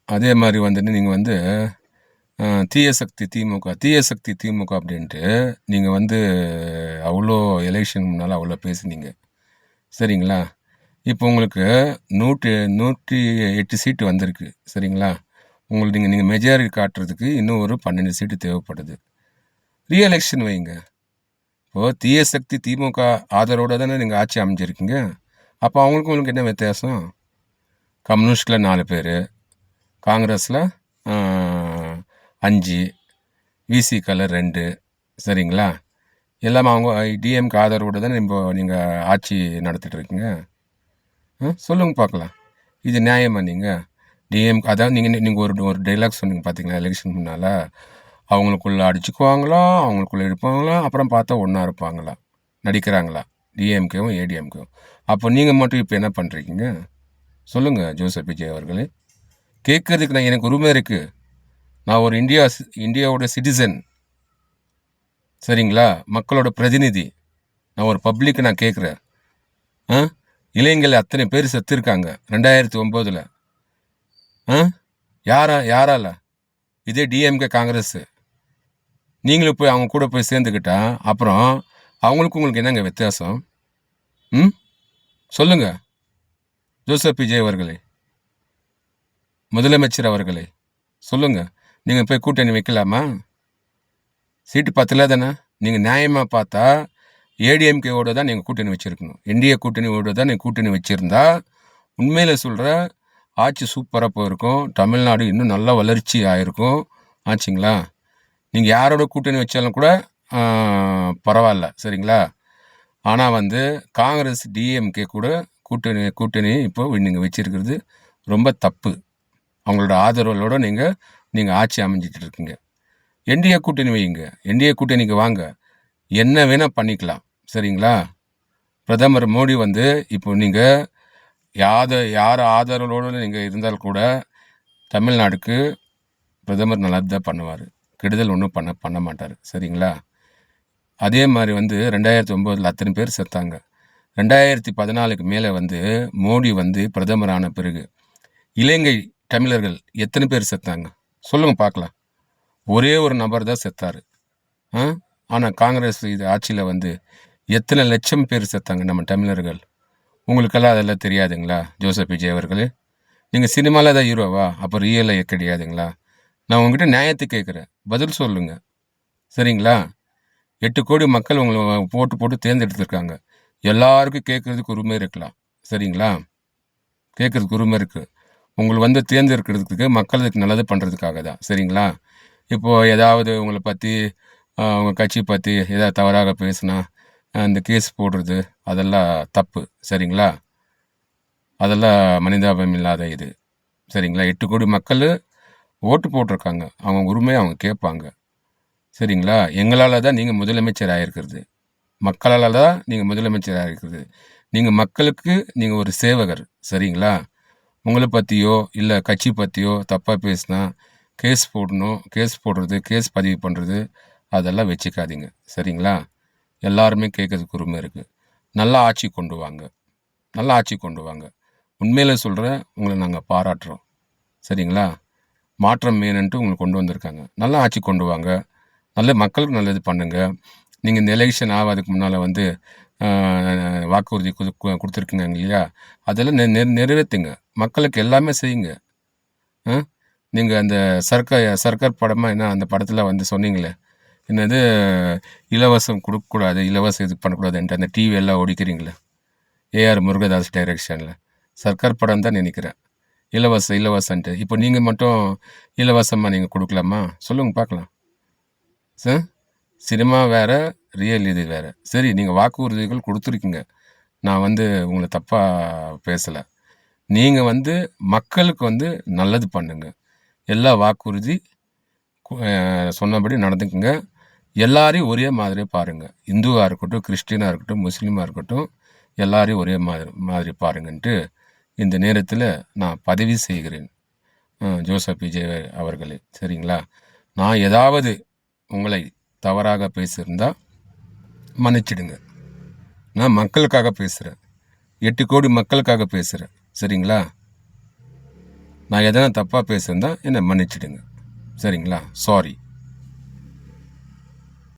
அதே மாதிரி வந்துட்டு நீங்கள் வந்து தீய சக்தி திமுக அப்படின்ட்டு நீங்கள் வந்து அவ்வளோ எலெக்ஷன் முன்னால் அவ்வளோ பேசுனீங்க. சரிங்களா? இப்போ உங்களுக்கு 108 சீட்டு வந்திருக்கு. சரிங்களா? உங்களுக்கு நீங்கள் மெஜாரிட்டி காட்டுறதுக்கு இன்னும் ஒரு 12 சீட்டு தேவைப்படுது. ரீஎலெக்ஷன் வைங்க. இப்போது தீய சக்தி திமுக ஆதரவோடு தானே நீங்கள் ஆட்சி அமைஞ்சிருக்கீங்க. அப்போ அவங்களுக்கும் உங்களுக்கு என்ன வித்தியாசம்? கம்யூனிஸ்டில் 4 பேர், காங்கிரஸில் 5, விசிகாவில் 2. சரிங்களா? எல்லாமே அவங்க டிஎம்கே ஆதரவோடு தானே நீங்கள் ஆட்சி நடத்திட்டு இருக்கீங்க. சொல்லுங்கள் பார்க்கலாம். இது நியாயமா? நீங்கள் டிஎம்கே அதாவது நீங்கள் ஒரு டைலாக் சொன்னீங்க பார்த்தீங்களா எலெக்ஷன் முன்னால், அவங்களுக்குள்ளே அடிச்சுக்குவாங்களா, அவங்களுக்குள்ளே இருப்பாங்களா, அப்புறம் பார்த்தா ஒன்றா இருப்பாங்களா, நடிக்கிறாங்களா டிஎம்கேவும் ஏடிஎம்கேவும். அப்போ நீங்கள் மட்டும் இப்போ என்ன பண்ணுறீங்க? சொல்லுங்கள் ஜோசப் விஜய் அவர்களே. கேட்கறதுக்கு எனக்கு உரிமை இருக்குது. நான் ஒரு இந்தியாவோட சிட்டிசன். சரிங்களா? மக்களோட பிரதிநிதி. நான் ஒரு பப்ளிக் நான் கேட்குறேன். இளைஞர்கள் அத்தனை பேர் செத்துருக்காங்க 2009. யாரால? இதே டிஎம்கே காங்கிரஸ். நீங்களும் போய் அவங்க கூட போய் சேர்ந்துக்கிட்டா அப்புறம் அவங்களுக்கும் உங்களுக்கு என்னங்க வித்தியாசம்? சொல்லுங்க ஜோசப் விஜய் அவர்களே, முதலமைச்சர் அவர்களே, சொல்லுங்க. நீங்கள் போய் கூட்டணி வைக்கலாமா? சீட்டு பத்தல தானே? நீங்கள் நியாயமாக பார்த்தா ஏடிஎம்கேவோட தான் நீங்கள் கூட்டணி வச்சுருக்கணும். என்டிஏ கூட்டணியோடு தான் நீங்கள் கூட்டணி வச்சுருந்தா உண்மையில் சொல்கிற ஆட்சி சூப்பராக போயிருக்கும். தமிழ்நாடு இன்னும் நல்ல வளர்ச்சி ஆகிருக்கும். ஆச்சுங்களா? நீங்கள் யாரோட கூட்டணி வச்சாலும் கூட பரவாயில்ல. சரிங்களா? ஆனால் வந்து காங்கிரஸ் டிஎம்கே கூட கூட்டணி இப்போ நீங்கள் வச்சுருக்கிறது ரொம்ப தப்பு. அவங்களோட ஆதரவோட நீங்கள் ஆட்சி அமைஞ்சிட்டு இருக்கீங்க. என்டிஏ கூட்டணி வைங்க. என்டிஏ கூட்டணிக்கு வாங்க. என்ன வேணால் பண்ணிக்கலாம். சரிங்களா? பிரதமர் மோடி வந்து இப்போ நீங்கள் யார் ஆதரவோடு நீங்கள் இருந்தால் கூட தமிழ்நாடுக்கு பிரதமர் நல்லது தான் பண்ணுவார். கெடுதல் ஒன்றும் பண்ண மாட்டார். சரிங்களா? அதே மாதிரி வந்து 2009 அத்தனை பேர் செத்தாங்க. 2014 மேலே வந்து மோடி வந்து பிரதமரான பிறகு இலங்கை தமிழர்கள் எத்தனை பேர் செத்தாங்க? சொல்லுங்கள் பார்க்கலாம். ஒரே ஒரு நபர் தான் செத்தார். ஆனால் காங்கிரஸ் இது ஆட்சியில் வந்து எத்தனை லட்சம் பேர் செத்தாங்க நம்ம தமிழர்கள். உங்களுக்கெல்லாம் அதெல்லாம் தெரியாதுங்களா ஜோசப் விஜய் அவர்களே? நீங்கள் சினிமாவில் தான் ஹீரோவா? அப்போ ரியலாக கிடையாதுங்களா? நான் உங்ககிட்ட நியாயத்தை கேட்குறேன், பதில் சொல்லுங்கள். சரிங்களா? 8 கோடி மக்கள் உங்களை போட்டு தேர்ந்தெடுத்திருக்காங்க. எல்லாருக்கும் கேட்குறதுக்கு உரிமை இருக்கலாம். சரிங்களா? கேட்குறதுக்கு உரிமை இருக்குது. உங்களை வந்து தேர்ந்தெடுக்கிறதுக்கு மக்களுக்கு நல்லது பண்ணுறதுக்காக தான். சரிங்களா? இப்போது ஏதாவது உங்களை பற்றி உங்கள் கட்சி பற்றி ஏதாவது தவறாக பேசுனா அந்த கேஸ் போடுறது அதெல்லாம் தப்பு. சரிங்களா? அதெல்லாம் மனிதாபம் இல்லாத இது. சரிங்களா? 8 கோடி மக்கள் ஓட்டு போட்டிருக்காங்க. அவங்க உரிமையை அவங்க கேட்பாங்க. சரிங்களா? எங்களால் தான் நீங்கள் முதலமைச்சர் ஆகிருக்கிறது. மக்களால் தான் நீங்கள் முதலமைச்சர் ஆகிருக்கிறது. நீங்கள் மக்களுக்கு நீங்கள் ஒரு சேவகர். சரிங்களா? உங்களை பற்றியோ இல்லை கட்சி பற்றியோ தப்பாக பேசினா கேஸ் போடுறது, கேஸ் பதிவு பண்ணுறது அதெல்லாம் வச்சுக்காதீங்க. சரிங்களா? எல்லாருமே கேட்கறதுக்கு உரிமை இருக்குது. நல்லா ஆட்சி கொண்டு வாங்க. உண்மையில சொல்கிறேன், உங்களை நாங்கள் பாராட்டுறோம். சரிங்களா? மாற்றம் வேணுன்ட்டு உங்களுக்கு கொண்டு வந்திருக்காங்க. நல்லா ஆட்சி கொண்டு வாங்க. நல்ல மக்களுக்கு நல்லது பண்ணுங்கள். நீங்கள் இந்த எலெக்ஷன் ஆகாதுக்கு முன்னால் வந்து வாக்குறுதி கொடுத்துருக்குங்க இல்லையா? அதெல்லாம் நிறைவேற்றுங்க. மக்களுக்கு எல்லாமே செய்யுங்க. நீங்கள் அந்த சர்க்கார் படமாக என்ன அந்த படத்தில் வந்து சொன்னீங்களே, என்னது இலவசம் கொடுக்கக்கூடாது, இலவசம் இது பண்ணக்கூடாதுன்ட்டு அந்த டிவி எல்லாம் ஒடிக்கிறீங்களே, ஏஆர் முருகதாஸ் டைரக்ஷனில் சர்க்கார் படம் தான் நினைக்கிறேன். இலவசன்ட்டு இப்போ நீங்கள் மட்டும் இலவசமாக நீங்கள் கொடுக்கலாமா? சொல்லுங்கள் பார்க்கலாம். சினிமா வேறு, ரியல் இது வேறு. சரி, நீங்கள் வாக்குறுதிகள் கொடுத்துருக்கீங்க. நான் வந்து உங்களை தப்பாக பேசலை. நீங்கள் வந்து மக்களுக்கு வந்து நல்லது பண்ணுங்க. எல்லா வாக்குறுதி சொன்னபடி நடந்துக்குங்க. எல்லாரையும் ஒரே மாதிரி பாருங்கள். இந்துவாக இருக்கட்டும், கிறிஸ்டினாக இருக்கட்டும், முஸ்லீமாக இருக்கட்டும், எல்லாரையும் ஒரே மாதிரி பாருங்கன்ட்டு இந்த நேரத்தில் நான் பதிவு செய்கிறேன் ஜோசப் விஜய் அவர்களே. சரிங்களா? நான் ஏதாவது உங்களை தவறாக பேசியிருந்தா மன்னிச்சிடுங்க. நான் மக்களுக்காக பேசுகிறேன். 8 கோடி மக்களுக்காக பேசுகிறேன். சரிங்களா? நான் எதனா தப்பாக பேசுகிறதா என்னை மன்னிச்சிடுங்க. சரிங்களா? சாரி.